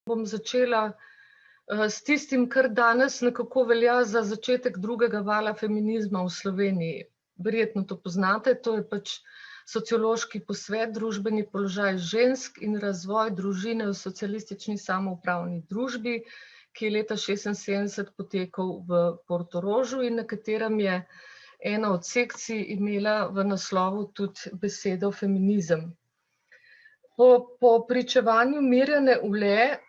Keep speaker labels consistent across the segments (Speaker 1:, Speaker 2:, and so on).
Speaker 1: Bom začela s tistim, kar danes nekako velja za začetek drugega vala feminizma v Sloveniji. Verjetno to poznate, to je pač sociološki posvet, družbeni položaj žensk in razvoj družine v socialistični samoupravni družbi, ki je leta 1976 potekal v Portorožu in na katerem je ena od sekcij imela v naslovu tudi besedo feminizem. Po pričevanju Mirjane Ule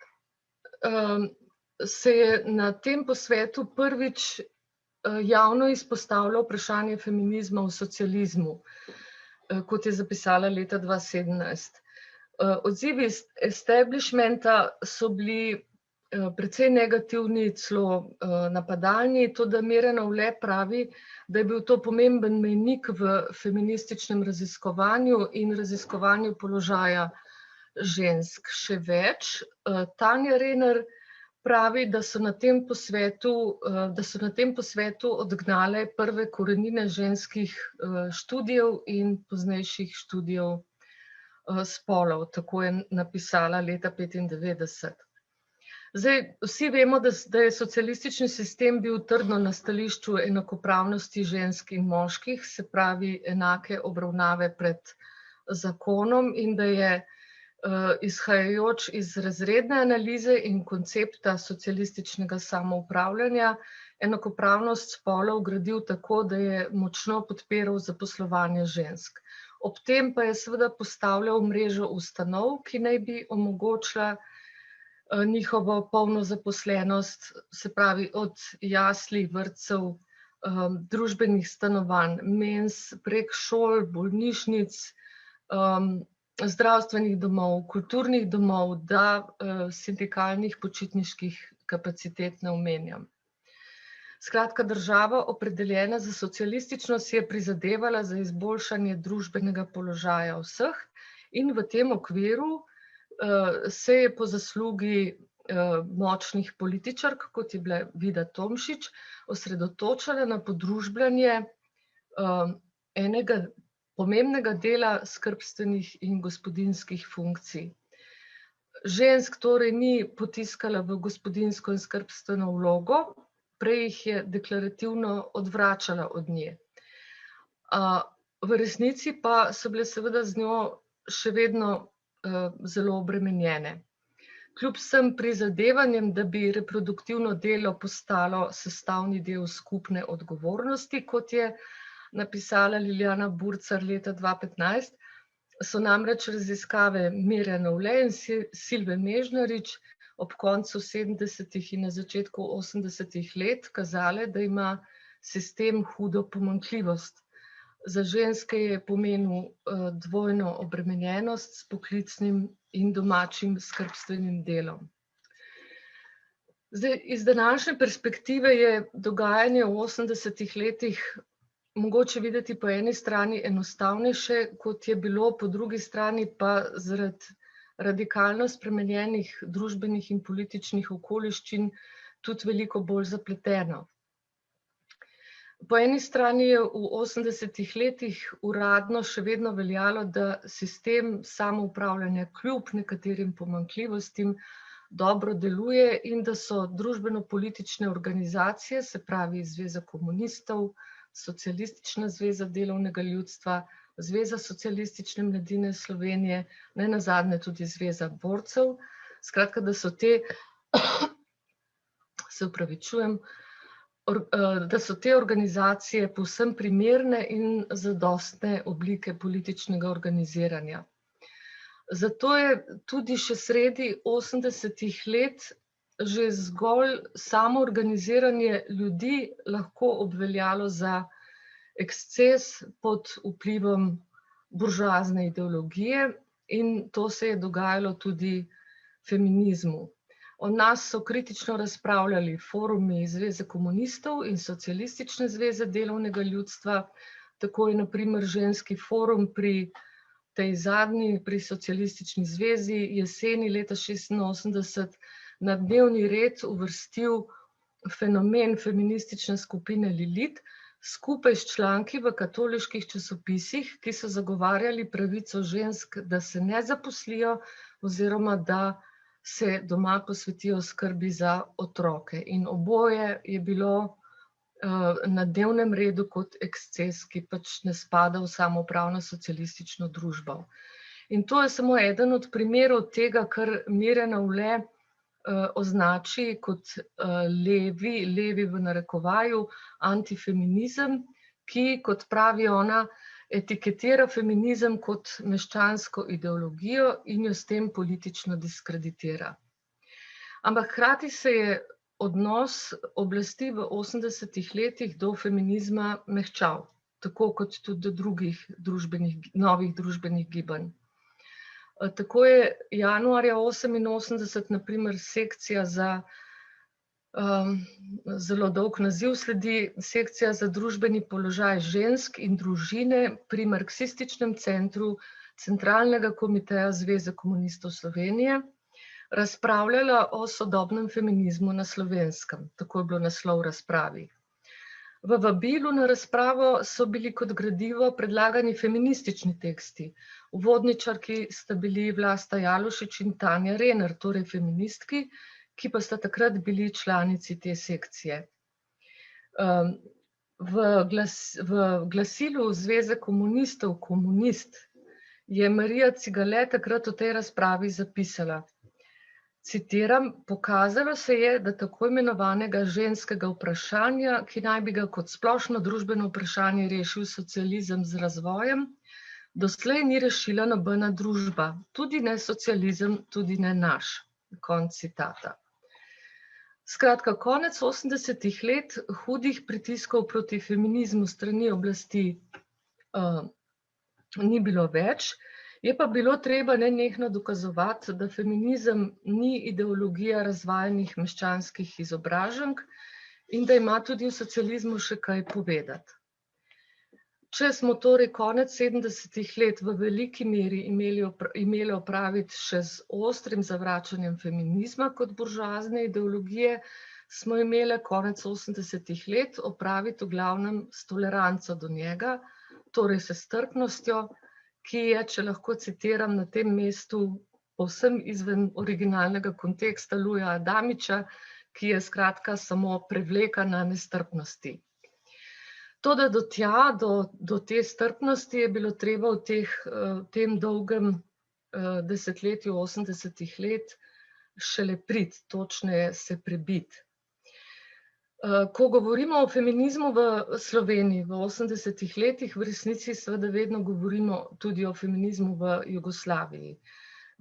Speaker 1: se je na tem posvetu prvič javno izpostavilo vprašanje feminizma v socializmu, kot je zapisala leta 2017. Odzivi establishmenta so bili precej negativni, celo napadalni, toda Mirjana Ule pravi, da je bil to pomemben mejnik v feminističnem raziskovanju in raziskovanju položaja žensk. Še več, Tanja Rejner pravi, da so na tem posvetu odgnale prve korenine ženskih študijev in poznejših študijev spolov, tako je napisala leta 1995. Zdaj, vsi vemo, da je socialistični sistem bil trdno na stališču enakopravnosti žensk in moških, se pravi enake obravnave pred zakonom, in da je izhajajoč iz razredne analize in koncepta socialističnega samoupravljanja enakopravnost spolov gradil tako, da je močno podpiral zaposlovanje žensk. Ob tem pa je seveda postavljal mrežo ustanov, ki naj bi omogočila njihovo polno zaposlenost, se pravi od jasli, vrtcev, družbenih stanovanj, menz, prek šol, bolnišnic, zdravstvenih domov, kulturnih domov, da sindikalnih počitniških kapacitet ne omenjam. Skratka, država, opredeljena za socialistično, si je prizadevala za izboljšanje družbenega položaja vseh in v tem okviru se je po zaslugi močnih političark, kot je bila Vida Tomšič, osredotočala na podružbljanje enega pomembnega dela skrbstvenih in gospodinjskih funkcij. Žensk torej ni potiskala v gospodinjsko in skrbstveno vlogo, prej jih je deklarativno odvračala od nje. V resnici pa so bile seveda z njo še vedno zelo obremenjene. Kljub vsem prizadevanjem, da bi reproduktivno delo postalo sestavni del skupne odgovornosti, kot je napisala Liljana Burcar leta 2015, so namreč raziskave Mirjane Ule in Silve Mežnarič ob koncu 70. in na začetku 80. let kazale, da ima sistem hudo pomanjkljivost. Za ženske je pomenil dvojno obremenjenost s poklicnim in domačim skrbstvenim delom. Zdaj, iz današnje perspektive je dogajanje v 80. letih mogoče videti po eni strani enostavnejše, kot je bilo, po drugi strani pa zaradi radikalno spremenjenih družbenih in političnih okoliščin tudi veliko bolj zapleteno. Po eni strani je v 80. letih uradno še vedno veljalo, da sistem samoupravljanja kljub nekaterim pomanjkljivostim dobro deluje in da so družbeno-politične organizacije, se pravi Zveza komunistov, Socialistična zveza delovnega ljudstva, Zveza socialistične mladine Slovenije, nenazadnje tudi Zveza borcev, skratka, da so te organizacije povsem primerne in zadostne oblike političnega organiziranja. Zato je tudi še sredi 80. let že zgolj samo organiziranje ljudi lahko obveljalo za eksces pod vplivom buržoazne ideologije in to se je dogajalo tudi feminizmu. O nas so kritično razpravljali forumi Zveze komunistov in Socialistične zveze delovnega ljudstva, tako je na primer ženski forum pri tej zadnji, pri Socialistični zvezi jeseni leta 1986 na dnevni red uvrstil fenomen feministične skupine Lilit skupaj s članki v katoliških časopisih, ki so zagovarjali pravico žensk, da se ne zaposlijo oziroma da se doma posvetijo skrbi za otroke. In oboje je bilo na dnevnem redu kot eksces, ki pač ne spada v samoupravno socialistično družbo. In to je samo eden od primerov tega, kar Mirjana Ule označi kot levi v narekovaju, antifeminizem, ki, kot pravi ona, etiketira feminizem kot meščansko ideologijo in jo s tem politično diskreditira. Ampak hkrati se je odnos oblasti v 80. letih do feminizma mehčal, tako kot tudi do drugih novih družbenih gibanj. Tako je januarja 1988, na primer, sekcija za, zelo dolg naziv sledi, sekcija za družbeni položaj žensk in družine pri Marksističnem centru Centralnega komiteja Zveze komunistov Slovenije razpravljala o sodobnem feminizmu na Slovenskem. Tako je bilo naslov razpravi. V vabilu na razpravo so bili kot gradivo predlagani feministični teksti. Uvodničarki sta bili Vlasta Jalušič in Tanja Rener, torej feministki, ki pa sta takrat bili članici te sekcije. V glasilu Zveze komunistov Komunist je Marija Cigale takrat v tej razpravi zapisala, citiram, pokazalo se je, da tako imenovanega ženskega vprašanja, ki naj bi ga kot splošno družbeno vprašanje rešil socializem z razvojem, doslej ni rešila nobena družba, tudi ne socializem, tudi ne naš. Konec citata. Skratka, konec 80. let hudih pritiskov proti feminizmu strani oblasti ni bilo več, je pa bilo treba nenehno dokazovati, da feminizem ni ideologija razvajenih meščanskih izobraženk in da ima tudi v socializmu še kaj povedati. Če smo torej konec 70. let v veliki meri imeli opraviti še z ostrim zavračanjem feminizma kot buržoazne ideologije, smo imeli konec 80. let opraviti v glavnem s toleranco do njega, torej s strpnostjo, ki je, če lahko citiram na tem mestu, povsem izven originalnega konteksta Luja Adamiča, ki je skratka samo prevlekana nestrpnosti. Toda do tja, do te strpnosti je bilo treba v tem dolgem desetletju 80. let šele priti, točneje se prebiti. Ko govorimo o feminizmu v Sloveniji v 80. letih, v resnici seveda vedno govorimo tudi o feminizmu v Jugoslaviji.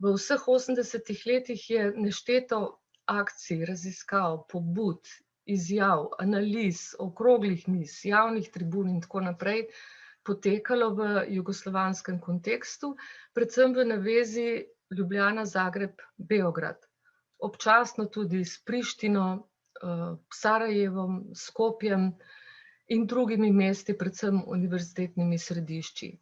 Speaker 1: V vseh 80. letih je nešteto akcij, raziskav, pobud, izjav, analiz, okroglih miz, javnih tribun in tako naprej potekalo v jugoslovanskem kontekstu, predvsem v navezi Ljubljana, Zagreb, Beograd. Občasno tudi s Prištino, Sarajevom, Skopjem in drugimi mesti, predvsem univerzitetnimi središči.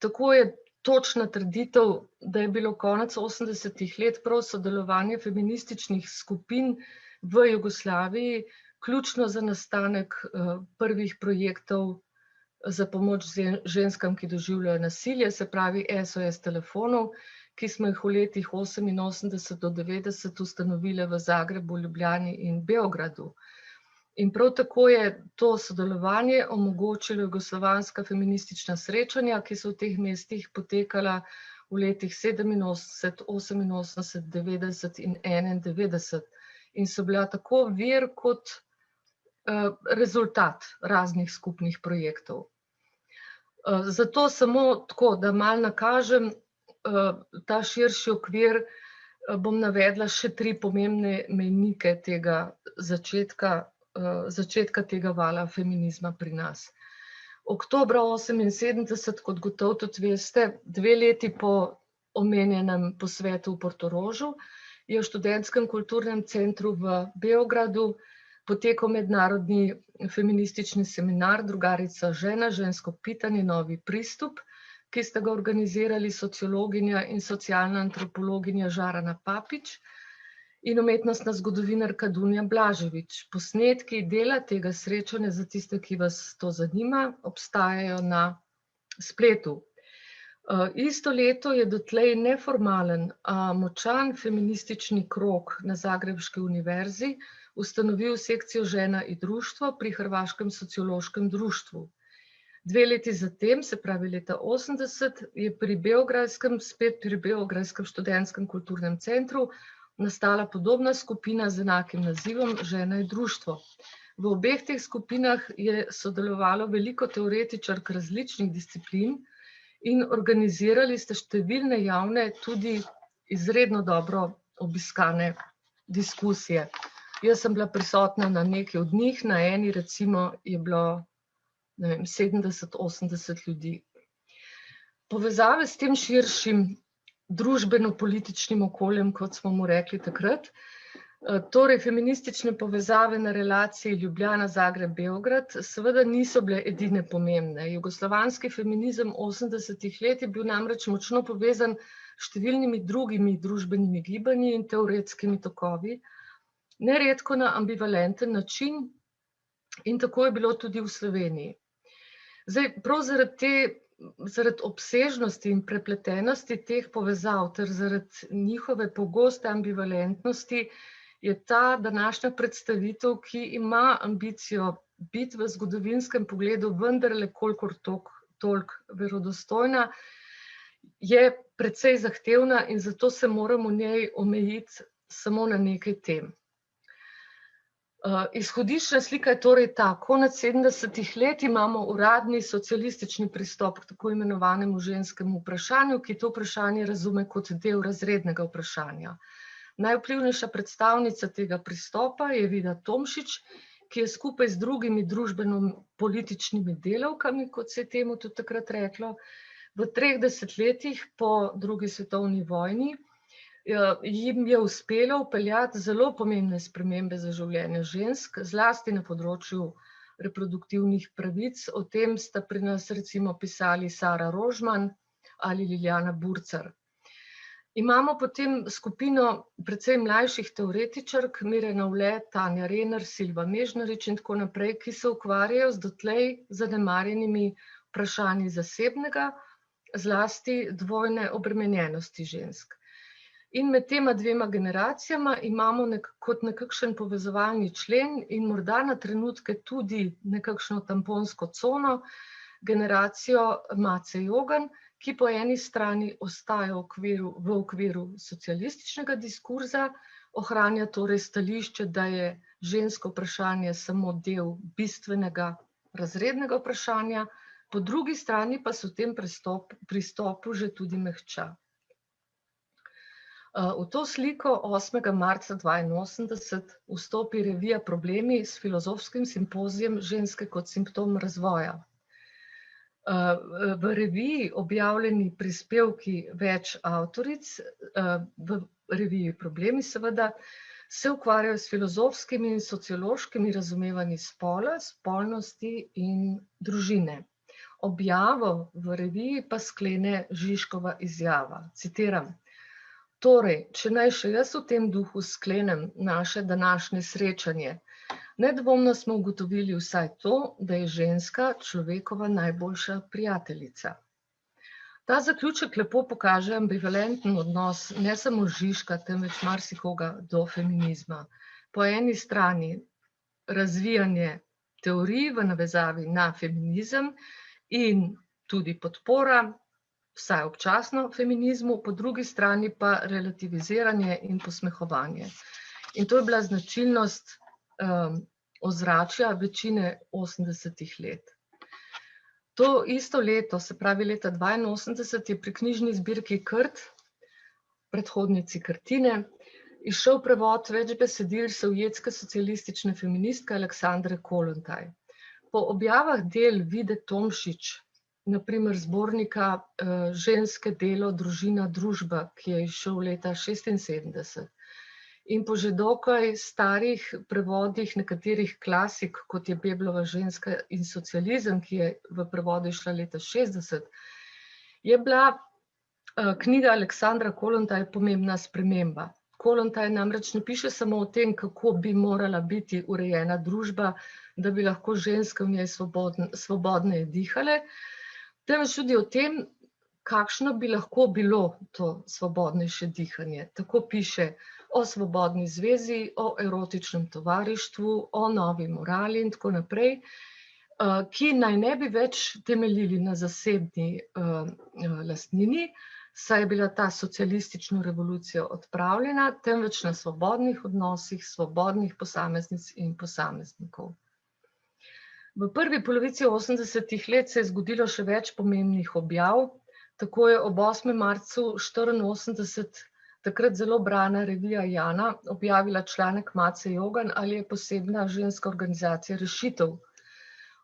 Speaker 1: Tako je točna trditev, da je bilo konec 80. let prav sodelovanje feminističnih skupin v Jugoslaviji ključno za nastanek prvih projektov za pomoč ženskam, ki doživljajo nasilje, se pravi SOS telefonov, ki smo jih v letih 88 do 90 ustanovile v Zagrebu, Ljubljani in Beogradu. In prav tako je to sodelovanje omogočilo jugoslovanska feministična srečanja, ki so v teh mestih potekala v letih 87, 88, 90 in 91 in so bila tako vir kot rezultat raznih skupnih projektov. Zato samo tako, da malo nakažem ta širši okvir, bom navedla še 3 pomembne mejnike tega začetka tega vala feminizma pri nas. Oktobra 1978, kot gotovo tudi veste, 2 leti po omenjenem posvetu v Portorožu, je v študentskem kulturnem centru v Beogradu potekal mednarodni feministični seminar Drugarica žena, žensko pitanje, novi pristup, ki sta ga organizirali sociologinja in socialna antropologinja Žarana Papič in umetnostna zgodovinarka Dunja Blaževič. Posnetki dela tega srečanja, za tiste, ki vas to zanima, obstajajo na spletu. Isto leto je dotlej neformalen, a močan feministični krog na Zagrebški univerzi ustanovil sekcijo Žena i društvo pri Hrvaškem sociološkem društvu. 2 leti zatem, se pravi leta 80, je spet pri beograjskem študentskem kulturnem centru nastala podobna skupina z enakim nazivom Žena i društvo. V obeh teh skupinah je sodelovalo veliko teoretičark različnih disciplin in organizirali ste številne javne, tudi izredno dobro obiskane diskusije. Jaz sem bila prisotna na nekaj od njih, na eni recimo je bilo 70-80 ljudi. Povezave s tem širšim družbeno-političnim okoljem, kot smo mu rekli takrat, torej feministične povezave na relaciji Ljubljana-Zagreb-Beograd seveda niso bile edine pomembne. Jugoslovanski feminizem 80-ih let je bil namreč močno povezan s številnimi drugimi družbenimi gibanji in teoretskimi tokovi, neredko na ambivalenten način, in tako je bilo tudi v Sloveniji. Zdaj, prav zaradi obsežnosti in prepletenosti teh povezav ter zaradi njihove pogoste ambivalentnosti je ta današnja predstavitev, ki ima ambicijo biti v zgodovinskem pogledu vendarle kolikor toliko verodostojna, je precej zahtevna in zato se moramo v njej omejiti samo na nekaj tem. Izhodiščna slika je torej ta: konec 70-ih let imamo uradni socialistični pristop k tako imenovanemu ženskemu vprašanju, ki to vprašanje razume kot del razrednega vprašanja. Najvplivnejša predstavnica tega pristopa je Vida Tomšič, ki je skupaj z drugimi družbeno-političnimi delavkami, kot se je temu tudi takrat reklo, v 3 desetletjih po drugi svetovni vojni jim je uspelo vpeljati zelo pomembne spremembe za življenje žensk, zlasti na področju reproduktivnih pravic. O tem sta pri nas recimo pisali Sara Rožman ali Liljana Burcar. Imamo potem skupino precej mlajših teoretičark, Mirjana Ule, Tanja Rener, Silva Mežnarič in tako naprej, ki se ukvarjajo z dotlej zanemarjenimi vprašanji zasebnega, zlasti dvojne obremenjenosti žensk. In med tema 2 generacijama imamo kot nekakšen povezovalni člen in morda na trenutke tudi nekakšno tamponsko cono generacijo Mace Jogan, ki po eni strani ostaja v okviru socialističnega diskurza, ohranja torej stališče, da je žensko vprašanje samo del bistvenega razrednega vprašanja, po drugi strani pa se v tem pristopu že tudi mehča. V to sliko 8. marca 1982 vstopi revija Problemi s filozofskim simpozijem Ženske kot simptom razvoja. V reviji objavljeni prispevki več avtoric, v reviji Problemi seveda, se ukvarjajo s filozofskimi in sociološkimi razumevanji spola, spolnosti in družine. Objavo v reviji pa sklene Žižkova izjava, citiram: "Torej, če naj še jaz v tem duhu sklenem naše današnje srečanje, nedvomno smo ugotovili vsaj to, da je ženska človekova najboljša prijateljica." Ta zaključek lepo pokaže ambivalenten odnos ne samo Žižka, temveč marsikoga do feminizma. Po eni strani razvijanje teorij v navezavi na feminizem in tudi podpora, vsaj občasno, feminizmu, po drugi strani pa relativiziranje in posmehovanje. In to je bila značilnost ozračja večine 80-ih let. To isto leto, se pravi leta 1982, je pri knjižni zbirki Krt, predhodnici Krtine, izšel prevod več besedil sovjetske socialistične feministke Aleksandre Kollontaj. Po objavah del Vide Tomšič, na primer zbornika Ženske, delo, družina, družba, ki je izšel leta 1976, in po že dokaj starih prevodih nekaterih klasik, kot je Beblova Ženska in socializem, ki je v prevodu išla leta 1960, je bila knjiga Aleksandra Kollontaj pomembna sprememba. Kollontaj namreč ne piše samo o tem, kako bi morala biti urejena družba, da bi lahko ženske v njej svobodneje dihale, temveč tudi o tem, kakšno bi lahko bilo to svobodnejše dihanje. Tako piše o svobodni zvezi, o erotičnem tovarištvu, o novi morali in tako naprej, ki naj ne bi več temeljili na zasebni lastnini, saj je bila ta socialistična revolucija odpravljena, temveč na svobodnih odnosih, svobodnih posameznic in posameznikov. V prvi polovici 80. let se je zgodilo še več pomembnih objav. Tako je ob 8. marcu 1984 takrat zelo brana revija Jana objavila članek Mace Jogan, ali je posebna ženska organizacija rešitev.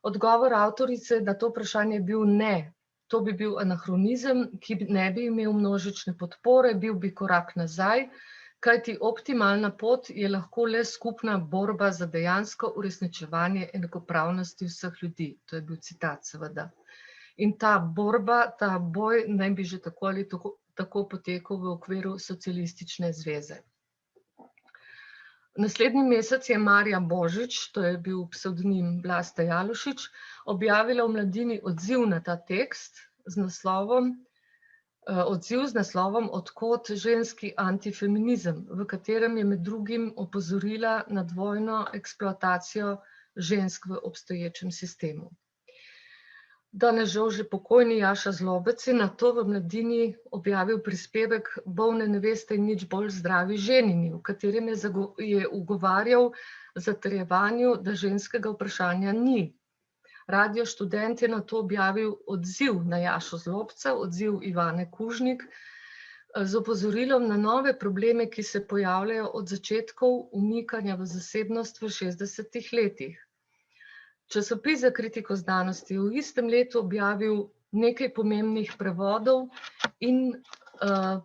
Speaker 1: Odgovor avtorice na to vprašanje je bil ne. To bi bil anahronizem, ki ne bi imel množične podpore, bil bi korak nazaj, kajti optimalna pot je lahko le skupna borba za dejansko uresničevanje enakopravnosti vseh ljudi. To je bil citat, seveda. In ta borba, ta boj naj bi že tako ali tako potekal v okviru socialistične zveze. Naslednji mesec je Marja Božič, to je bil psevdonim Vlasta Jalušič, objavila v Mladini odziv na ta tekst z naslovom Od kod ženski antifeminizem, v katerem je med drugim opozorila na dvojno eksploatacijo žensk v obstoječem sistemu. Danes žal že pokojni Jaša Zlobec je na to v Mladini objavil prispevek Bolne neveste in nič bolj zdravi ženini, v katerem je ugovarjal zatrjevanju, da ženskega vprašanja ni. Radio Študent je na to objavil odziv na Jašo Zlobca, odziv Ivane Kužnik, z opozorilom na nove probleme, ki se pojavljajo od začetkov umikanja v zasebnost v 60. letih. Časopis za kritiko znanosti je v istem letu objavil nekaj pomembnih prevodov in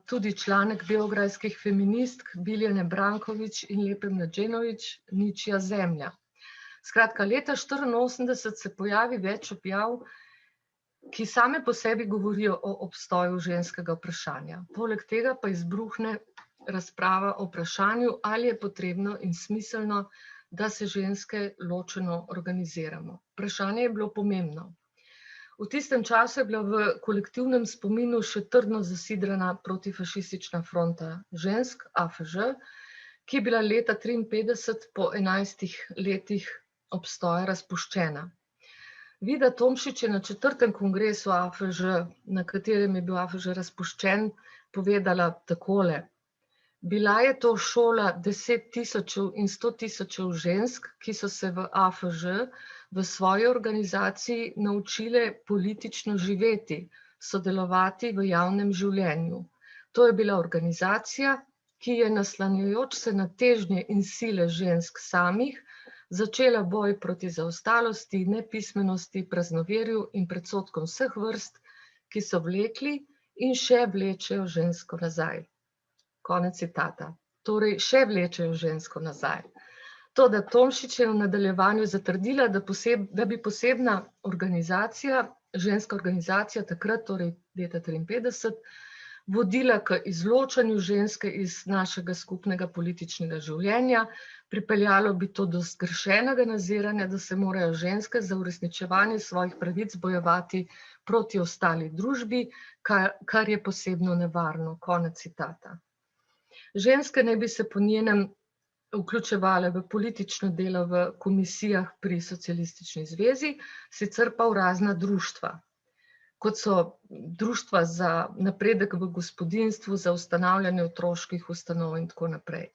Speaker 1: tudi članek beograjskih feministk Biljane Brankovič in Lepe Mlađenović Ničja zemlja. Skratka, leta 1984 se pojavi več objav, ki same po sebi govorijo o obstoju ženskega vprašanja. Poleg tega pa izbruhne razprava o vprašanju, ali je potrebno in smiselno, da se ženske ločeno organiziramo. Vprašanje je bilo pomembno. V tistem času je bila v kolektivnem spominu še trdno zasidrana protifašistična fronta žensk, AFŽ, ki je bila leta 1953 po 11 letih obstoja razpuščena. Vida Tomšič je na 4. kongresu AFŽ, na katerem je bil AFŽ razpuščen, povedala takole: Bila je to šola 10 tisočev in 100 tisočev žensk, ki so se v AFŽ v svoji organizaciji naučile politično živeti, sodelovati v javnem življenju. To je bila organizacija, ki je naslanjajoč se na težnje in sile žensk samih začela boj proti zaostalosti, nepismenosti, praznoverju in predsodkom vseh vrst, ki so vlekli in še vlečejo žensko nazaj. Konec citata. Torej, še vlečejo žensko nazaj. Toda Tomšič je v nadaljevanju zatrdila, da bi posebna organizacija, ženska organizacija takrat, torej leta 1953, vodila k izločanju ženske iz našega skupnega političnega življenja, pripeljalo bi to do zgrešenega naziranja, da se morajo ženske za uresničevanje svojih pravic bojevati proti ostali družbi, kar je posebno nevarno. Konec citata. Ženske naj bi se po njenem vključevale v politično delo v komisijah pri socialistični zvezi, sicer pa v razna društva, kot so društva za napredek v gospodinjstvu, za ustanavljanje otroških ustanov in tako naprej.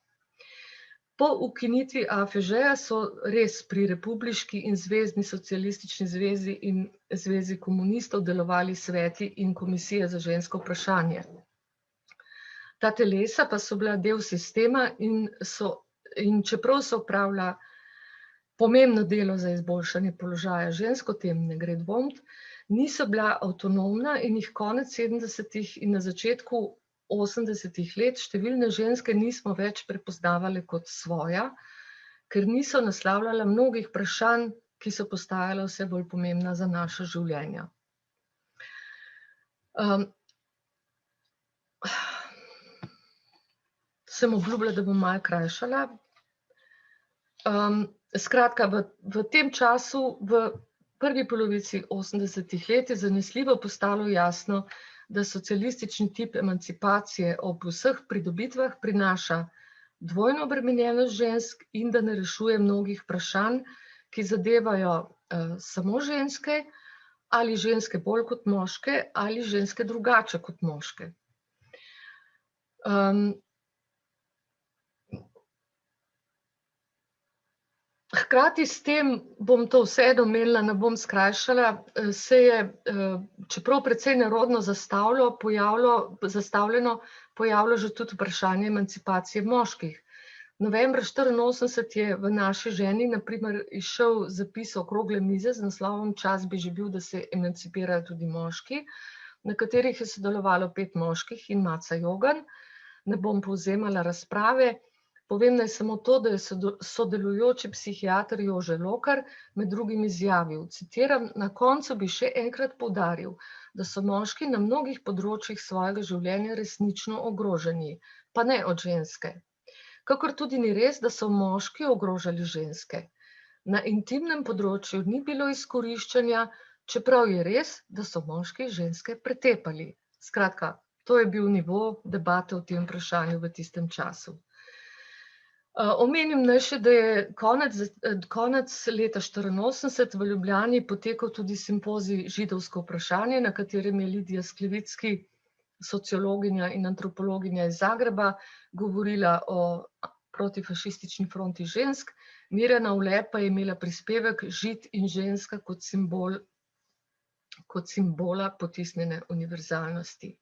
Speaker 1: Po ukinitvi AFŽ-ja so res pri Republiški in Zvezni socialistični zvezi in Zvezi komunistov delovali sveti in komisije za žensko vprašanje. Ta telesa pa so bila del sistema in čeprav so opravila pomembno delo za izboljšanje položaja žensk, o tem ne gre dvomiti, niso bila avtonomna in jih konec 70. in na začetku 80. let številne ženske nismo več prepoznavali kot svoja, ker niso naslavljala mnogih vprašanj, ki so postajala vse bolj pomembna za naša življenja. Sem obljubila, da bom malo krajšala. Skratka, v tem času, v prvi polovici 80. let je zanesljivo postalo jasno, da socialistični tip emancipacije ob vseh pridobitvah prinaša dvojno obremenjenost žensk in da ne rešuje mnogih vprašanj, ki zadevajo samo ženske, ali ženske bolj kot moške, ali ženske drugače kot moške. Hkrati s tem, bom to vseeno omenila, ne bom skrajšala, se je, čeprav precej nerodno zastavljeno, pojavilo že tudi vprašanje emancipacije moških. Novembra 1984 je v Naši ženi, na primer, izšel zapis okrogle mize z naslovom Čas bi že bil, da se emancipirajo tudi moški, na katerih je sodelovalo 5 moških in Maca Jogan. Ne bom povzemala razprave. Povem naj samo to, da je sodelujoči psihiater Jože Lokar med drugim izjavil, citiram, na koncu bi še enkrat poudaril, da so moški na mnogih področjih svojega življenja resnično ogroženi, pa ne od ženske. Kakor tudi ni res, da so moški ogrožali ženske. Na intimnem področju ni bilo izkoriščanja, čeprav je res, da so moški ženske pretepali. Skratka, to je bil nivo debate o tem vprašanju v tistem času. Omenim naj še, da je konec leta 1984 v Ljubljani potekal tudi simpozij Židovsko vprašanje, na katerem je Lidija Sklevicki, sociologinja in antropologinja iz Zagreba, govorila o protifašistični fronti žensk, Mirjana Ule pa je imela prispevek Žid in ženska kot simbola potisnjene univerzalnosti.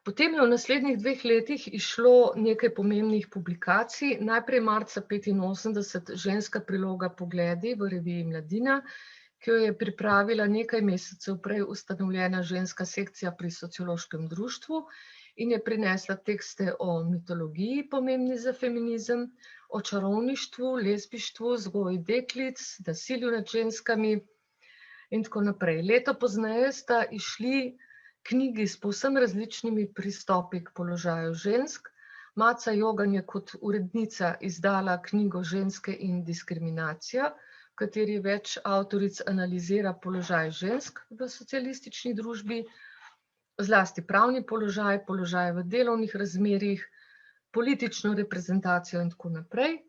Speaker 1: Potem je v naslednjih 2 letih izšlo nekaj pomembnih publikacij. Najprej marca 1985 ženska priloga Pogledi v reviji Mladina, ki jo je pripravila nekaj mesecev prej ustanovljena ženska sekcija pri Sociološkem društvu in je prinesla tekste o mitologiji, pomembni za feminizem, o čarovništvu, lezbištvu, vzgoji deklic, nasilju nad ženskami in tako naprej. Leto pozneje sta izšli knjigi s povsem različnimi pristopi k položaju žensk. Maca Jogan je kot urednica izdala knjigo Ženske in diskriminacija, v kateri več avtoric analizira položaj žensk v socialistični družbi, zlasti pravni položaj, položaj v delovnih razmerjih, politično reprezentacijo in tako naprej.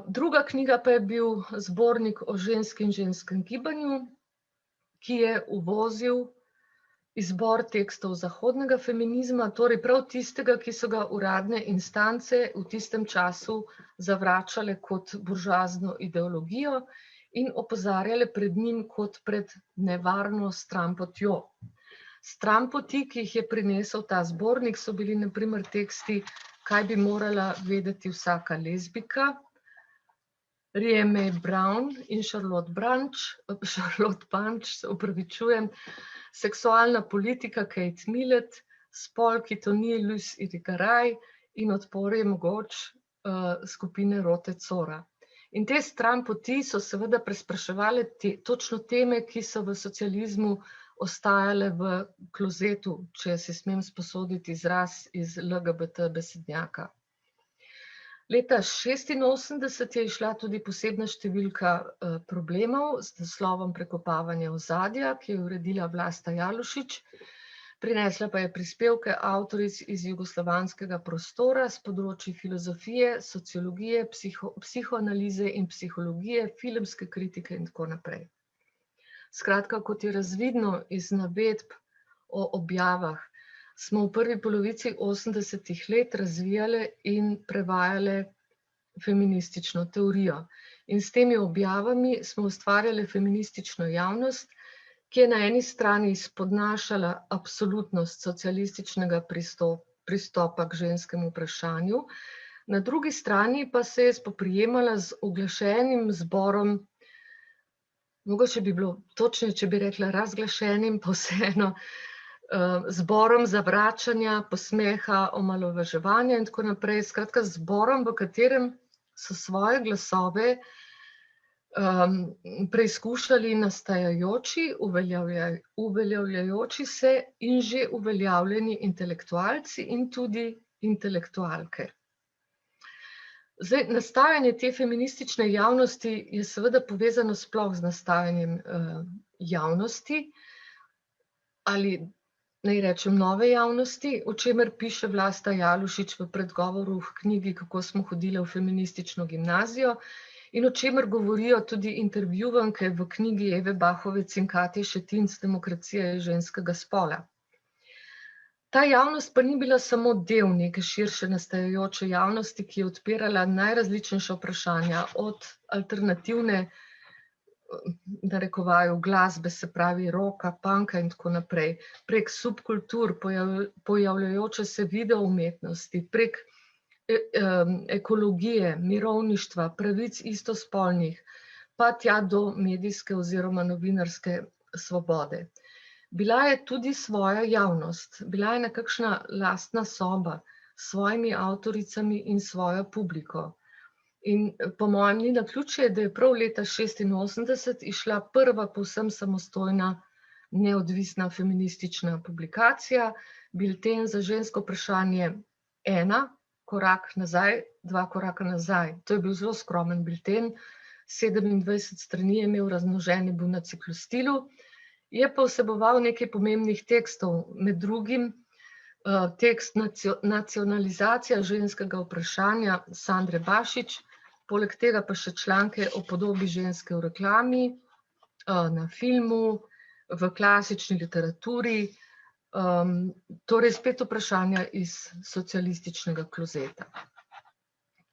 Speaker 1: Druga knjiga pa je bil zbornik o ženski in ženskem gibanju, ki je uvozil izbor tekstov zahodnega feminizma, torej prav tistega, ki so ga uradne instance v tistem času zavračale kot buržoazno ideologijo in opozarjale pred njim kot pred nevarno stranpotjo. Stranpoti, ki jih je prinesel ta zbornik, so bili na primer teksti Kaj bi morala vedeti vsaka lezbika, Rie Mae Brown in Charlotte Bunch, se opravičujem, Seksualna politika Kate Millett, Spol, ki to ni Luce Irigaray in Odpor je mogoč skupine Rote Cora. In te stranpoti so seveda prespraševale točno teme, ki so v socializmu ostajale v klozetu, če si smem sposoditi izraz iz LGBT besednjaka. Leta 1986 je izšla tudi posebna številka problemov z naslovom Prekopavanje ozadja, ki je uredila Vlasta Jalušič. Prinesla pa je prispevke avtoric iz jugoslovanskega prostora s področji filozofije, sociologije, psihoanalize in psihologije, filmske kritike in tako naprej. Skratka, kot je razvidno iz navedb o objavah, smo v prvi polovici 80-ih let razvijale in prevajale feministično teorijo. In s temi objavami smo ustvarjale feministično javnost, ki je na eni strani spodnašala absolutnost socialističnega pristopa k ženskemu vprašanju, na drugi strani pa se je spoprijemala z oglašenim zborom, mogoče bi bilo točneje, če bi rekla razglašenim, pa vseeno, zborom zavračanja, posmeha, omalovaževanja in tako naprej. Skratka, zborom, v katerem so svoje glasove preizkušali nastajajoči, uveljavljajoči se in že uveljavljeni intelektualci in tudi intelektualke. Zdaj, nastajanje te feministične javnosti je seveda povezano sploh z nastajanjem javnosti, ali naj rečem nove javnosti, o čemer piše Vlasta Jalušič v predgovoru v knjigi Kako smo hodile v feministično gimnazijo in o čemer govorijo tudi intervjuvanke v knjigi Eve Bahovec in Katje Šetinc Demokracija je ženskega spola. Ta javnost pa ni bila samo del neke širše nastajajoče javnosti, ki je odpirala najrazličnejša vprašanja od alternativne, narekovaju, glasbe, se pravi rocka, punka in tako naprej, prek subkultur, pojavljajoče se video umetnosti, prek ekologije, mirovništva, pravic istospolnih, pa tja do medijske oziroma novinarske svobode. Bila je tudi svoja javnost, bila je nekakšna lastna soba s svojimi avtoricami in svojo publiko. In po mojem ni naključje, da je prav leta 1986 izšla prva povsem samostojna neodvisna feministična publikacija, Bilten za žensko vprašanje 1, korak nazaj, 2 koraka nazaj. To je bil zelo skromen bilten, 27 strani je imel, razmnožen je bil na ciklostilu, je pa vseboval nekaj pomembnih tekstov, med drugim tekst Nacionalizacija ženskega vprašanja Sandre Bašič, poleg tega pa še članke o podobi ženske v reklami, na filmu, v klasični literaturi, torej spet vprašanja iz socialističnega klozeta.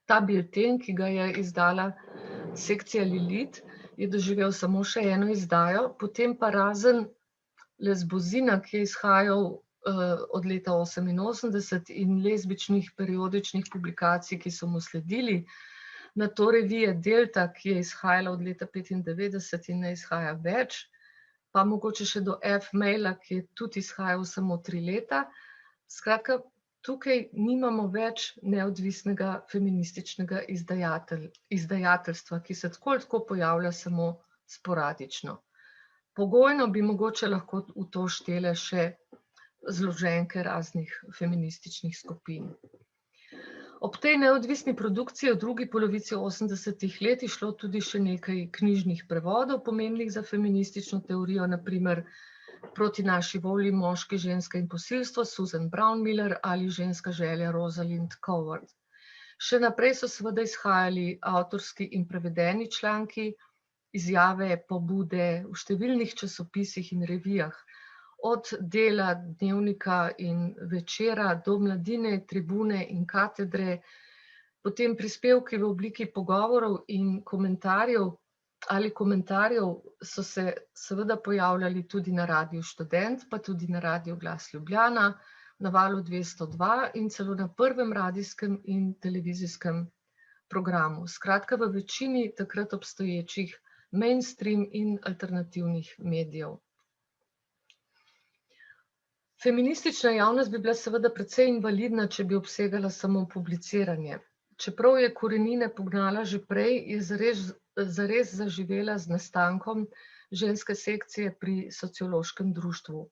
Speaker 1: Ta bilten, ki ga je izdala sekcija Lilit, je doživel samo še eno izdajo, potem pa razen Lesbozina, ki je izhajal od leta 1988 in lezbičnih periodičnih publikacij, ki so mu sledili, na to revije Delta, ki je izhajala od leta 1995 in ne izhaja več, pa mogoče še do F-maila, ki je tudi izhajal samo 3 leta. Skratka, tukaj nimamo več neodvisnega feminističnega izdajateljstva, ki se tako ali tako pojavlja samo sporadično. Pogojno bi mogoče lahko v to štele še zloženke raznih feminističnih skupin. Ob tej neodvisni produkciji v drugi polovici 80. let je šlo tudi še nekaj knjižnih prevodov, pomembnih za feministično teorijo, na primer Proti naši volji, moški, ženska in posilstvo, Susan Brownmiller ali Ženska želja, Rosalind Coward. Še naprej so seveda izhajali avtorski in prevedeni članki, izjave, pobude v številnih časopisih in revijah, od Dela, Dnevnika in Večera do Mladine, Tribune in Katedre, potem prispevki v obliki pogovorov in komentarjev so se seveda pojavljali tudi na Radiu Študent, pa tudi na Radiu Glas Ljubljana, na Valu 202 in celo na prvem radijskem in televizijskem programu. Skratka, v večini takrat obstoječih mainstream in alternativnih medijev. Feministična javnost bi bila seveda precej invalidna, če bi obsegala samo publiciranje. Čeprav je korenine pognala že prej, je zares zaživela z nastankom ženske sekcije pri Sociološkem društvu.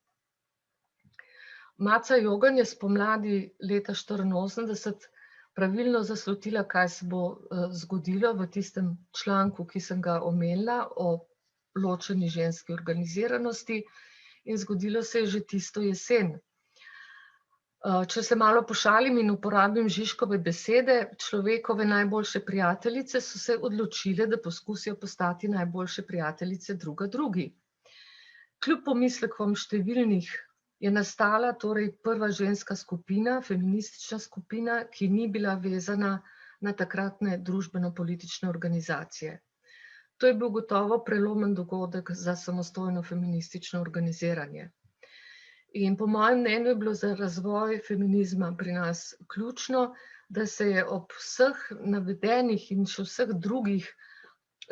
Speaker 1: Maca Jogan je spomladi leta 1984 pravilno zaslutila, kaj se bo zgodilo v tistem članku, ki sem ga omenila, o ločeni ženski organiziranosti, in zgodilo se je že tisto jesen. Če se malo pošalim in uporabim Žižkove besede, človekove najboljše prijateljice so se odločile, da poskusijo postati najboljše prijateljice druga drugi. Kljub pomislekom številnih je nastala torej prva ženska skupina, feministična skupina, ki ni bila vezana na takratne družbeno-politične organizacije. To je bil gotovo prelomen dogodek za samostojno feministično organiziranje. In po mojem mnenju je bilo za razvoj feminizma pri nas ključno, da se je ob vseh navedenih in še vseh drugih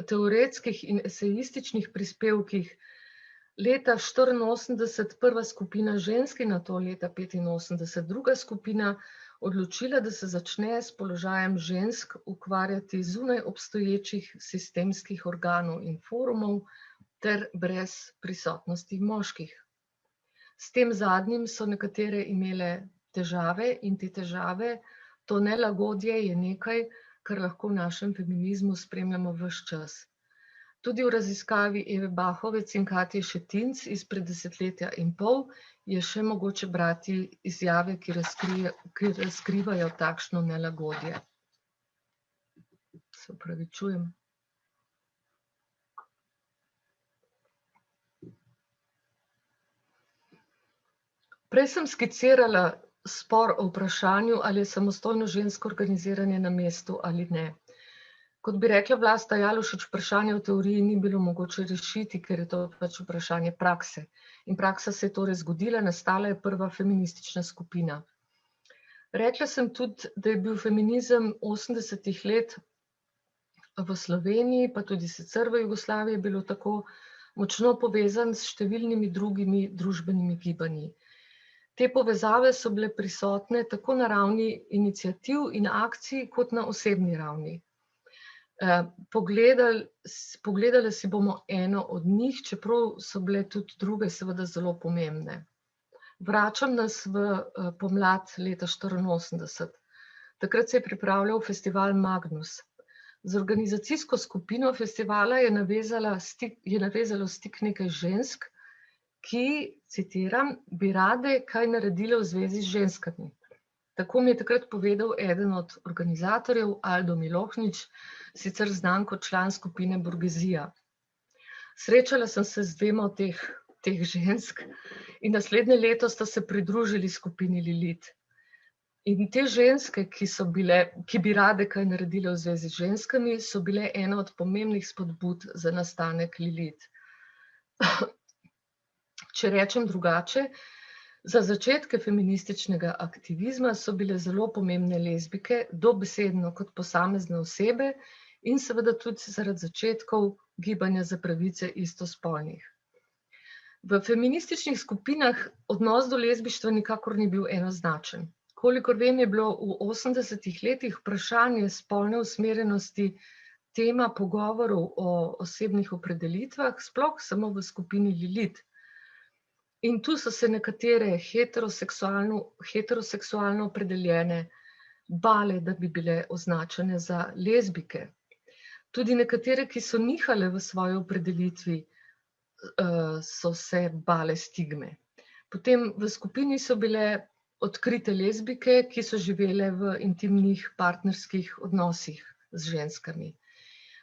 Speaker 1: teoretskih in esejističnih prispevkih leta 1984 prva skupina žensk in nato leta 1985 druga skupina odločila, da se začne s položajem žensk ukvarjati zunaj obstoječih sistemskih organov in forumov ter brez prisotnosti moških. S tem zadnjim so nekatere imele težave in te težave, to nelagodje je nekaj, kar lahko v našem feminizmu spremljamo ves čas. Tudi v raziskavi Eve Bahovec in Katje Šetinc izpred 10,5 leta je še mogoče brati izjave, ki razkrivajo takšno nelagodje. Se opravičujem. Prej sem skicirala spor o vprašanju, ali je samostojno žensko organiziranje na mestu ali ne. Kot bi rekla Vlasta Jalušič, vprašanje v teoriji ni bilo mogoče rešiti, ker je to pač vprašanje prakse. In praksa se je torej zgodila, nastala je prva feministična skupina. Rekla sem tudi, da je bil feminizem 80-ih let v Sloveniji, pa tudi sicer v Jugoslaviji je bilo tako, močno povezan s številnimi drugimi družbenimi gibanji. Te povezave so bile prisotne tako na ravni iniciativ in akcij, kot na osebni ravni. Pogledali si bomo eno od njih, čeprav so bile tudi druge seveda zelo pomembne. Vračam nas v pomlad leta 1984. Takrat se je pripravljal festival Magnus. Z organizacijsko skupino festivala je navezalo stik nekaj žensk, ki, citiram, bi rade kaj naredile v zvezi z ženskami. Tako mi je takrat povedal eden od organizatorjev, Aldo Milohnič, sicer znan kot član skupine Burgezija. Srečala sem se z dvema od teh žensk in naslednje leto sta se pridružili skupini Lilit. In te ženske, ki bi rade kaj naredile v zvezi z ženskami, so bile ena od pomembnih spodbud za nastanek Lilit. Če rečem drugače, za začetke feminističnega aktivizma so bile zelo pomembne lezbijke, dobesedno kot posamezne osebe in seveda tudi zaradi začetkov gibanja za pravice istospolnih. V feminističnih skupinah odnos do lezbištva nikakor ni bil enoznačen. Kolikor vem, je bilo v 80-ih letih vprašanje spolne usmerjenosti tema pogovorov o osebnih opredelitvah, sploh samo v skupini Lilit. In tu so se nekatere heteroseksualno opredeljene bale, da bi bile označene za lezbijke. Tudi nekatere, ki so nihale v svoji opredelitvi, so se bale stigme. Potem v skupini so bile odkrite lezbijke, ki so živele v intimnih partnerskih odnosih z ženskami.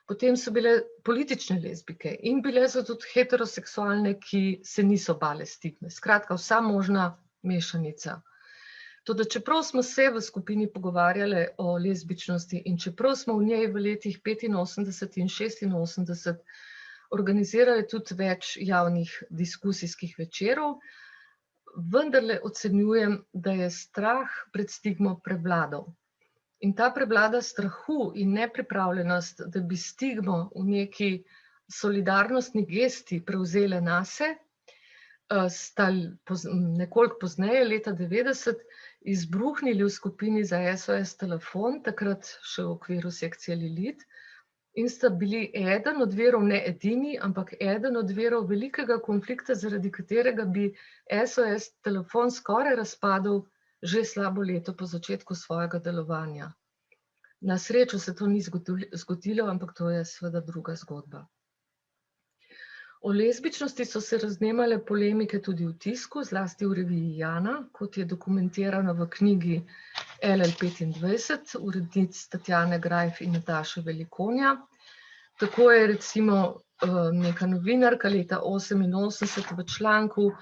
Speaker 1: Potem so bile politične lezbijke in bile so tudi heteroseksualne, ki se niso bale stigme. Skratka, vsa možna mešanica. Toda čeprav smo se v skupini pogovarjali o lezbičnosti in čeprav smo v njej v letih 85 in 86 organizirali tudi več javnih diskusijskih večerov, vendarle ocenjujem, da je strah pred stigmo prevladal. In ta prevlada strahu in nepripravljenost, da bi stigmo v neki solidarnostni gesti prevzele nase, sta nekoliko pozneje, leta 90, izbruhnili v skupini za SOS telefon, takrat še v okviru sekcije Lilit, in sta bili eden od virov, ne edini, ampak eden od virov velikega konflikta, zaradi katerega bi SOS telefon skoraj razpadel že slabo leto po začetku svojega delovanja. Na srečo se to ni zgodilo, ampak to je seveda druga zgodba. O lezbičnosti so se raznemale polemike tudi v tisku, zlasti v reviji Jana, kot je dokumentirano v knjigi LL25, urednic Tatjane Grajf in Nataše Velikonja. Tako je recimo neka novinarka leta 1988 v članku,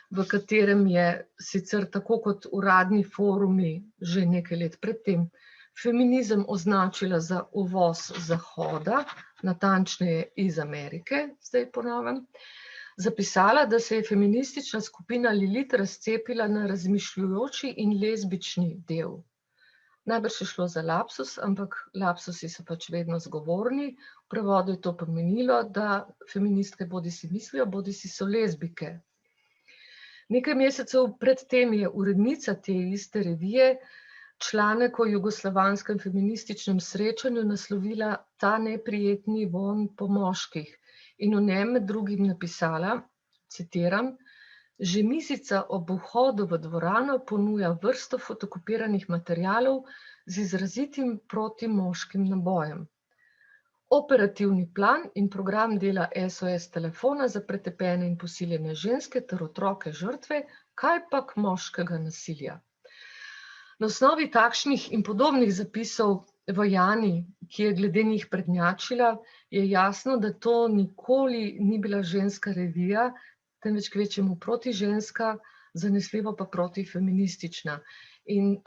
Speaker 1: v katerem je sicer tako kot uradni forumi že nekaj let predtem feminizem označila za uvoz Zahoda, natančneje iz Amerike, zdaj po novem, zapisala, da se je feministična skupina Lilit razcepila na razmišljujoči in lezbični del. Najbrž je šlo za lapsus, ampak lapsusi so pač vedno zgovorni. V prevodu je to pomenilo, da feministke bodisi mislijo, bodisi so lezbijke. Nekaj mesecev predtem je urednica te iste revije članek o jugoslovanskem feminističnem srečanju naslovila Ta neprijetni vonj po moških in v njem med drugim napisala, citiram, že mizica ob vhodu v dvorano ponuja vrsto fotokopiranih materialov z izrazitim protimoškim nabojem. operativni plan in program dela SOS telefona za pretepene in posiljene ženske ter otroke žrtve, kajpak moškega nasilja. Na osnovi takšnih in podobnih zapisov v Jani, ki je glede njih prednjačila, je jasno, da to nikoli ni bila ženska revija, temveč kvečjemu protiženska, zanesljivo pa protifeministična. In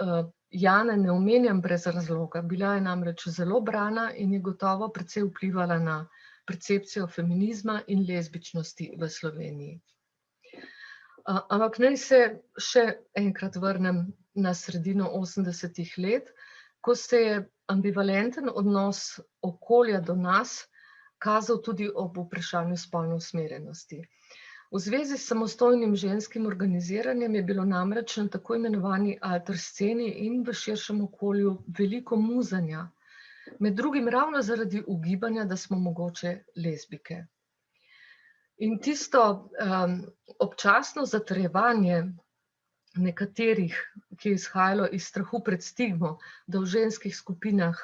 Speaker 1: Jane ne omenjam brez razloga, bila je namreč zelo brana in je gotovo precej vplivala na percepcijo feminizma in lezbičnosti v Sloveniji. Ampak naj se še enkrat vrnem na sredino 80-ih let, ko se je ambivalenten odnos okolja do nas kazal tudi ob vprašanju spolne usmerjenosti. V zvezi s samostojnim ženskim organiziranjem je bilo namreč na tako imenovani alter sceni in v širšem okolju veliko muzanja, med drugim ravno zaradi ugibanja, da smo mogoče lezbike. In tisto občasno zatrjevanje nekaterih, ki je izhajalo iz strahu pred stigmo, da v ženskih skupinah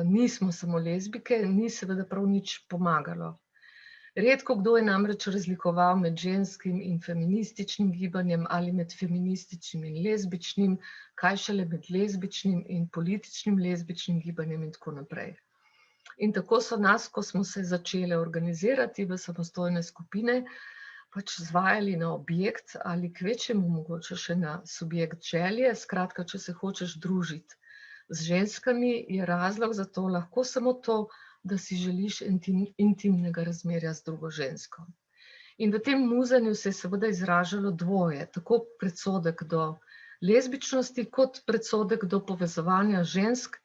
Speaker 1: nismo samo lezbike, ni seveda prav nič pomagalo. Redko kdo je namreč razlikoval med ženskim in feminističnim gibanjem ali med feminističnim in lezbičnim, kaj šele med lezbičnim in političnim lezbičnim gibanjem in tako naprej. In tako so nas, ko smo se začele organizirati v samostojne skupine, pač zvajali na objekt ali kvečjemu mogoče še na subjekt želje. Skratka, če se hočeš družiti z ženskami, je razlog za to lahko samo to, da si želiš intimnega razmerja z drugo žensko. In v tem muzanju se je seveda izražalo dvoje, tako predsodek do lezbičnosti, kot predsodek do povezovanja žensk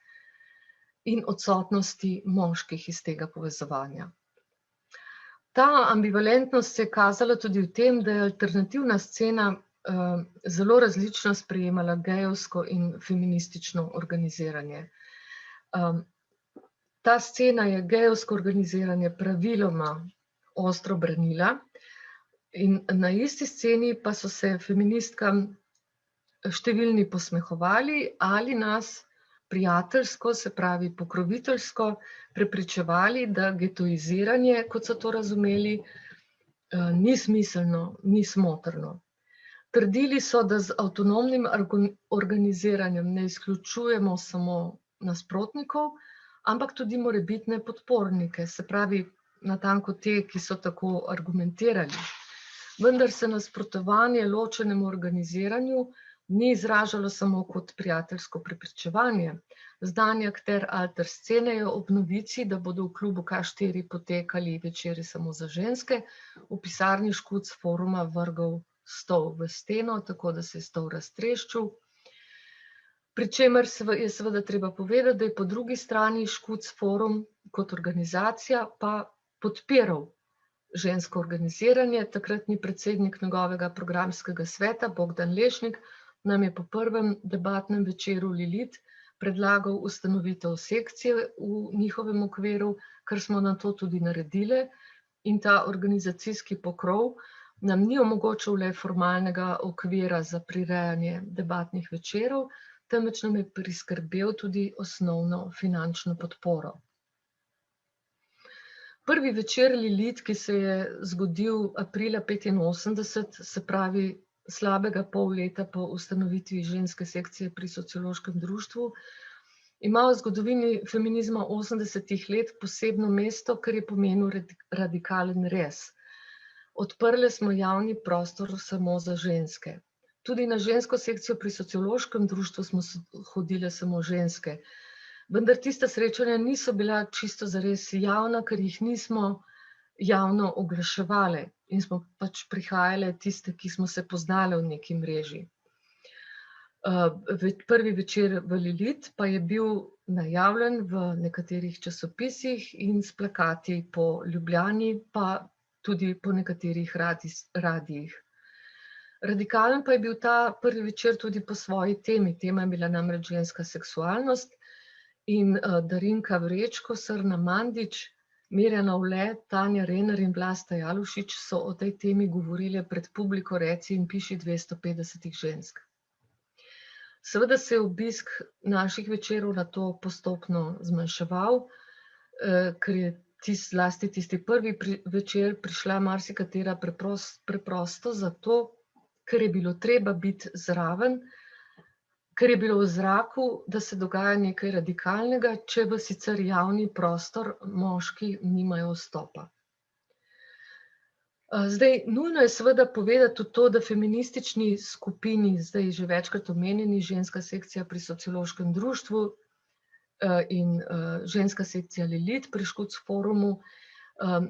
Speaker 1: in odsotnosti moških iz tega povezovanja. Ta ambivalentnost se je kazala tudi v tem, da je alternativna scena zelo različno sprejemala gejevsko in feministično organiziranje. Ta scena je gejevsko organiziranje praviloma ostro branila in na isti sceni pa so se feministkam številni posmehovali ali nas prijateljsko, se pravi pokroviteljsko, prepričevali, da getoiziranje, kot so to razumeli, ni smiselno, ni smotrno. Trdili so, da z avtonomnim organiziranjem ne izključujemo samo nasprotnikov, ampak tudi morebitne podpornike, se pravi natanko te, ki so tako argumentirali. Vendar se nasprotovanje ločenemu organiziranju ni izražalo samo kot prijateljsko prepričevanje. Znani akter alter scene je ob novici, da bodo v klubu K4 potekali večeri samo za ženske, v pisarni Škuc foruma vrgel stol v steno, tako da se je stol raztreščil. Pri čemer je seveda treba povedati, da je po drugi strani Škuc forum kot organizacija pa podpiral žensko organiziranje. Takratni predsednik njegovega programskega sveta, Bogdan Lešnik, nam je po prvem debatnem večeru Lilit predlagal ustanovitev sekcije v njihovem okviru, kar smo nato tudi naredile, in ta organizacijski pokrov nam ni omogočil le formalnega okvira za prirejanje debatnih večerov, temveč nam je priskrbel tudi osnovno finančno podporo. Prvi večer Lilit, ki se je zgodil aprila 1985, se pravi slabega pol leta po ustanovitvi ženske sekcije pri Sociološkem društvu, ima v zgodovini feminizma 80-ih let posebno mesto, ker je pomenil radikalen rez. Odprle smo javni prostor samo za ženske. Tudi na žensko sekcijo pri Sociološkem društvu smo hodile samo ženske. Vendar tista srečanja niso bila čisto zares javna, ker jih nismo javno oglaševale in smo pač prihajale tiste, ki smo se poznale v neki mreži. Prvi večer v Lilit pa je bil najavljen v nekaterih časopisih in s plakati po Ljubljani, pa tudi po nekaterih radijih. Radikalen pa je bil ta prvi večer tudi po svoji temi. Tema je bila namreč ženska seksualnost in Darinka Vrečko, Srna Mandić, Mirjana Ule, Tanja Rener in Vlasta Jalušić so o tej temi govorile pred publiko reci in piši 250 žensk. Seveda se je obisk naših večerov na to postopno zmanjševal ker je zlasti tisti prvi večer prišla marsikatera preprosto zato, ker je bilo treba biti zraven, ker je bilo v zraku, da se dogaja nekaj radikalnega, če v sicer javni prostor moški nimajo vstopa. Zdaj, nujno je seveda povedati tudi to, da feministični skupini, zdaj že večkrat omenjeni ženska sekcija pri Sociološkem društvu in ženska sekcija Lilit pri Škuc forumu,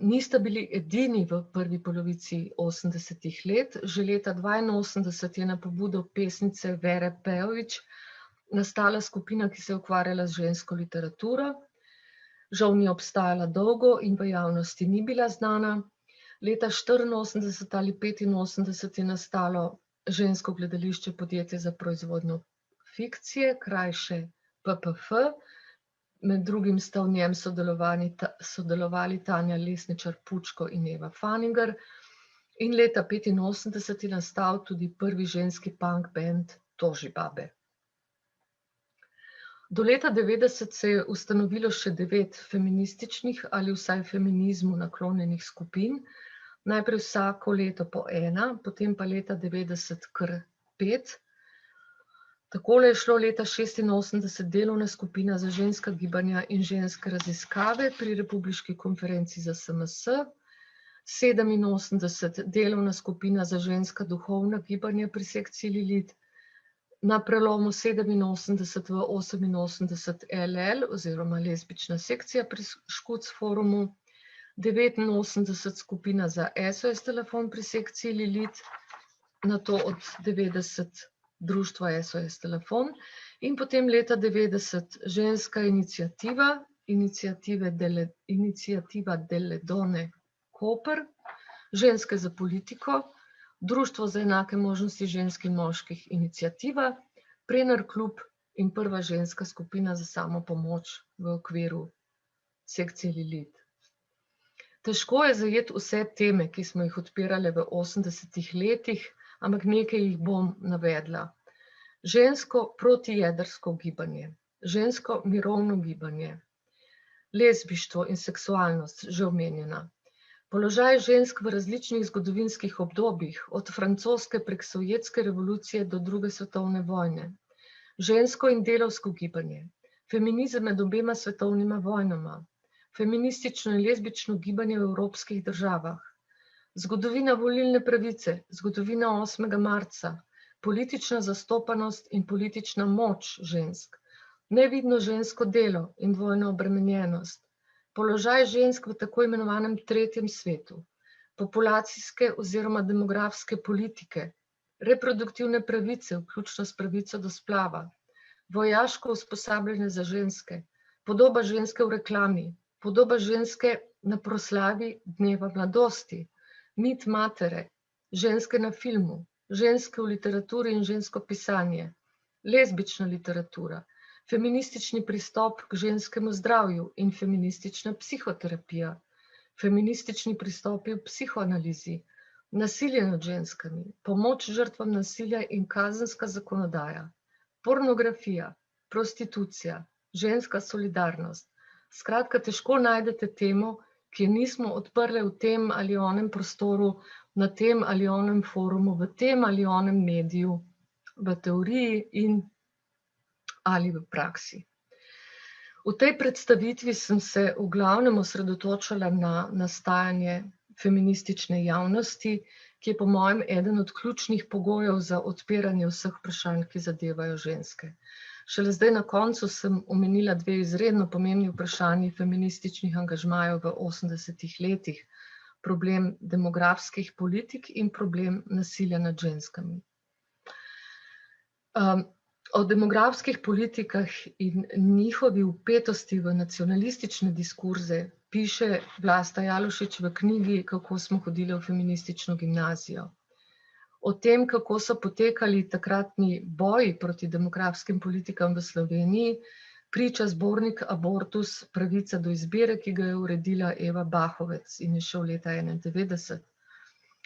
Speaker 1: nista bili edini v prvi polovici 80-ih let. Že leta 1982 je na pobudo pesnice Vere Pejović nastala skupina, ki se je ukvarjala z žensko literaturo. Žal ni obstajala dolgo in v javnosti ni bila znana. Leta 1984 ali 1985 je nastalo žensko gledališče Podjetje za proizvodnjo fikcije, krajše PPF. Med drugim sta v njem sodelovali Tanja Lesničar Pučko in Eva Faninger. In leta 1985 je nastal tudi prvi ženski punk band Tožibabe. Do leta 1990 se je ustanovilo še 9 feminističnih ali vsaj feminizmu naklonjenih skupin. Najprej vsako leto po 1, potem pa leta 1990 kar 5. Takole je šlo leta 1986 delovna skupina za ženska gibanja in ženske raziskave pri Republiški konferenci za SMS, 1987 delovna skupina za ženska duhovna gibanja pri sekciji Lilit, na prelomu 87 v 88 LL oziroma lezbična sekcija pri Škuc forumu, 89 skupina za SOS telefon pri sekciji Lilit, nato od 90 društva SOS telefon in potem leta 90 ženska iniciativa, iniciativa Delle Donne Koper, ženske za politiko, Društvo za enake možnosti žensk in moških iniciativa, Prenar klub in prva ženska skupina za samopomoč v okviru sekcije Lilit. Težko je zajeti vse teme, ki smo jih odpirali v 80-ih letih, ampak nekaj jih bom navedla. Žensko protijedrsko gibanje, žensko mirovno gibanje, lezbištvo in seksualnost, že omenjena. Položaj žensk v različnih zgodovinskih obdobjih, od francoske prek sovjetske revolucije do druge svetovne vojne. Žensko in delavsko gibanje, feminizem med obema svetovnima vojnama, feministično in lezbično gibanje v evropskih državah, zgodovina volilne pravice, zgodovina 8. marca, politična zastopanost in politična moč žensk, nevidno žensko delo in dvojna obremenjenost, položaj žensk v tako imenovanem tretjem svetu, populacijske oziroma demografske politike, reproduktivne pravice, vključno s pravico do splava, vojaško usposabljanje za ženske, podoba ženske v reklami, podoba ženske na proslavi dneva mladosti, mit matere, ženske na filmu, ženske v literaturi in žensko pisanje, lezbična literatura, feministični pristop k ženskemu zdravju in feministična psihoterapija, feministični pristopi v psihoanalizi, nasilje nad ženskami, pomoč žrtvam nasilja in kazenska zakonodaja, pornografija, prostitucija, ženska solidarnost. Skratka, težko najdete temo, ki je nismo odprli v tem ali onem prostoru, na tem ali onem forumu, v tem ali onem mediju, v teoriji in ali v praksi. V tej predstavitvi sem se v glavnem osredotočala na nastajanje feministične javnosti, ki je po mojem eden od ključnih pogojev za odpiranje vseh vprašanj, ki zadevajo ženske. Šele zdaj na koncu sem omenila 2 izredno pomembni vprašanji feminističnih angažmajev v 80-ih letih, problem demografskih politik in problem nasilja nad ženskami. O demografskih politikah in njihovi vpetosti v nacionalistične diskurze piše Vlasta Jalušić v knjigi Kako smo hodile v feministično gimnazijo. O tem, kako so potekali takratni boji proti demografskim politikam v Sloveniji, priča zbornik Abortus, pravica do izbire, ki ga je uredila Eva Bahovec in je šel leta 1991.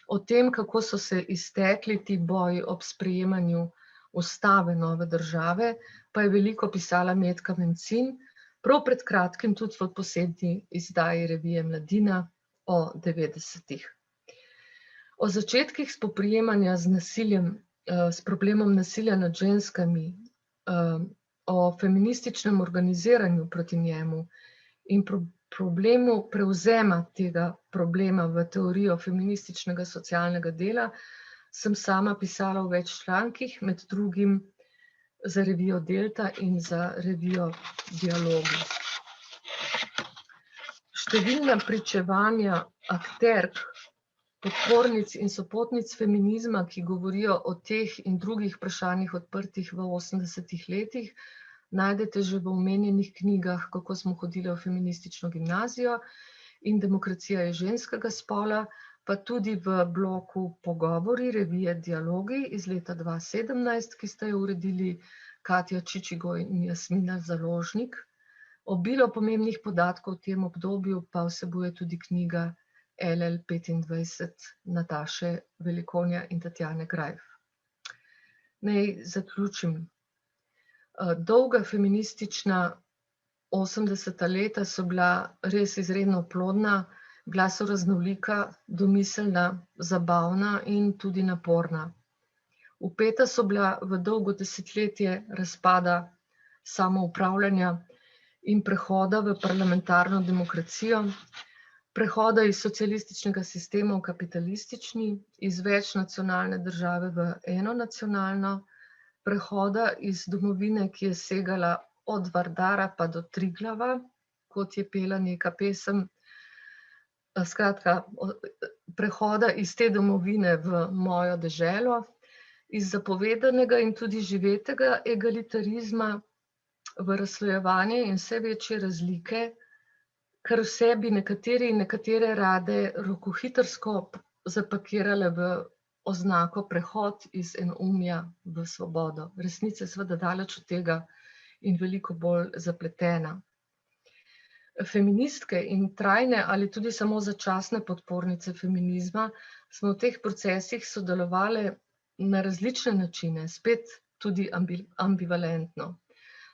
Speaker 1: O tem, kako so se iztekli ti boji ob sprejemanju ustave nove države, pa je veliko pisala Metka Mencin, prav pred kratkim tudi v posebni izdaji revije Mladina o 90-ih. O začetkih spoprijemanja z nasiljem, s problemom nasilja nad ženskami, o feminističnem organiziranju proti njemu in problemu prevzema tega problema v teorijo feminističnega socialnega dela sem sama pisala v več člankih, med drugim za revijo Delta in za revijo Dialogi. Številna pričevanja akterk, podpornic in sopotnic feminizma, ki govorijo o teh in drugih vprašanjih odprtih v 80-ih letih, najdete že v omenjenih knjigah Kako smo hodile v feministično gimnazijo in Demokracija je ženskega spola, pa tudi v bloku Pogovori revije Dialogi iz leta 2017, ki sta jo uredili Katja Čičigoj in Jasmina Založnik. Obilo pomembnih podatkov v tem obdobju pa vsebuje tudi knjiga LL25 Nataše Velikonja in Tatjane Greif. Naj zaključim. Dolga feministična 80. leta so bila res izredno plodna, bila so raznolika, domiselna, zabavna in tudi naporna. Vpeta so bila v dolgo desetletje razpada samoupravljanja in prehoda v parlamentarno demokracijo, prehoda iz socialističnega sistema v kapitalistični, iz večnacionalne države v enonacionalno, prehoda iz domovine, ki je segala od Vardara pa do Triglava, kot je pela neka pesem. Skratka, prehoda iz te domovine v mojo deželo, iz zapovedanega in tudi živetega egalitarizma v razslojevanje in vse večje razlike, kar v sebi nekateri in nekatere rade rokohitrsko zapakirale v oznako prehod iz enoumja v svobodo. Resnica je seveda daleč od tega in veliko bolj zapletena. Feministke in trajne ali tudi samo začasne podpornice feminizma smo v teh procesih sodelovali na različne načine, spet tudi ambivalentno.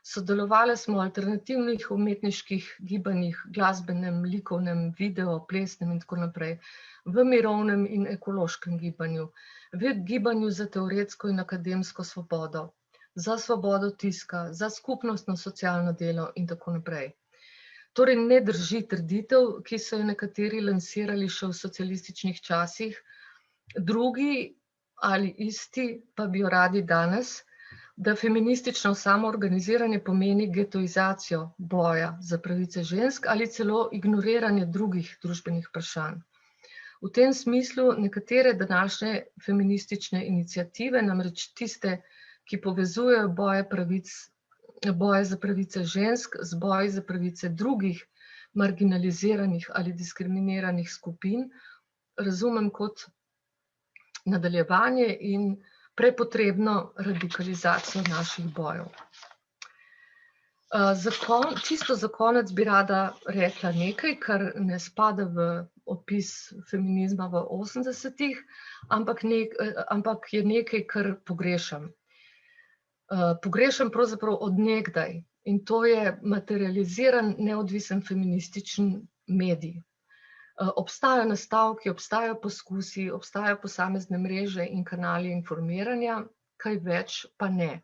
Speaker 1: Sodelovali smo v alternativnih umetniških gibanjih, glasbenem, likovnem, video, plesnem in tako naprej, v mirovnem in ekološkem gibanju, v gibanju za teoretsko in akademsko svobodo, za svobodo tiska, za skupnostno socialno delo in tako naprej. Torej ne drži trditev, ki so jo nekateri lansirali še v socialističnih časih, drugi ali isti pa bi jo radi danes, da feministično samoorganiziranje pomeni getoizacijo boja za pravice žensk ali celo ignoriranje drugih družbenih vprašanj. V tem smislu nekatere današnje feministične iniciative, namreč tiste, ki povezujejo boje za pravice žensk z boji za pravice drugih marginaliziranih ali diskriminiranih skupin, razumem kot nadaljevanje in prepotrebno radikalizacijo naših bojev. Čisto za konec bi rada rekla nekaj, kar ne spada v opis feminizma v 80-ih, ampak je nekaj, kar pogrešam. Pogrešam pravzaprav od nekdaj in to je materializiran, neodvisen feminističen medij. Obstajajo nastavki, obstajajo poskusi, obstajajo posamezne mreže in kanali informiranja, kaj več pa ne.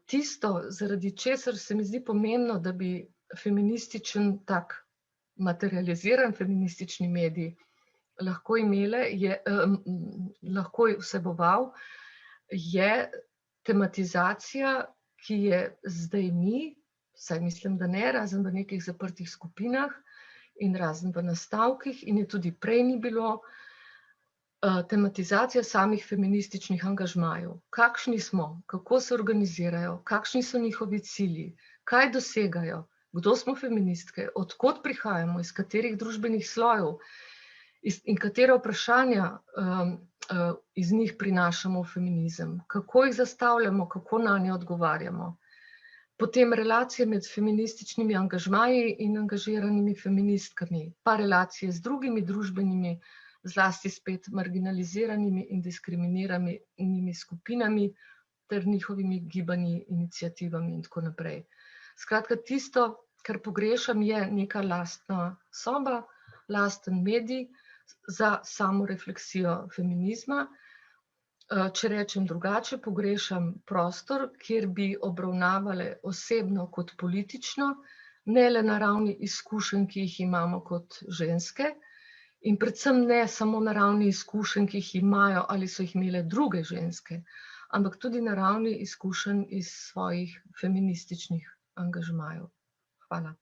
Speaker 1: Tisto, zaradi česar se mi zdi pomembno, da bi feminističen tak materializiran feministični medij lahko vseboval, je tematizacija, ki je zdaj ni, saj mislim, da ne, razen v nekih zaprtih skupinah, in razen v nastavkih in je tudi prej ni bilo, tematizacija samih feminističnih angažmajev. Kakšni smo, kako se organizirajo, kakšni so njihovi cilji, kaj dosegajo, kdo smo feministke, od kod prihajamo, iz katerih družbenih slojev in katera vprašanja iz njih prinašamo v feminizem, kako jih zastavljamo, kako nanje odgovarjamo. Potem relacije med feminističnimi angažmaji in angažiranimi feministkami, pa relacije z drugimi družbenimi, zlasti spet marginaliziranimi in diskriminiranimi skupinami ter njihovimi gibanji, iniciativami in tako naprej. Skratka, tisto, kar pogrešam, je neka lastna soba, lasten medij za samorefleksijo feminizma. Če rečem drugače, pogrešam prostor, kjer bi obravnavale osebno kot politično, ne le na ravni izkušenj, ki jih imamo kot ženske, in predvsem ne samo na ravni izkušenj, ki jih imajo ali so jih imele druge ženske, ampak tudi na ravni izkušenj iz svojih feminističnih angažmajev. Hvala.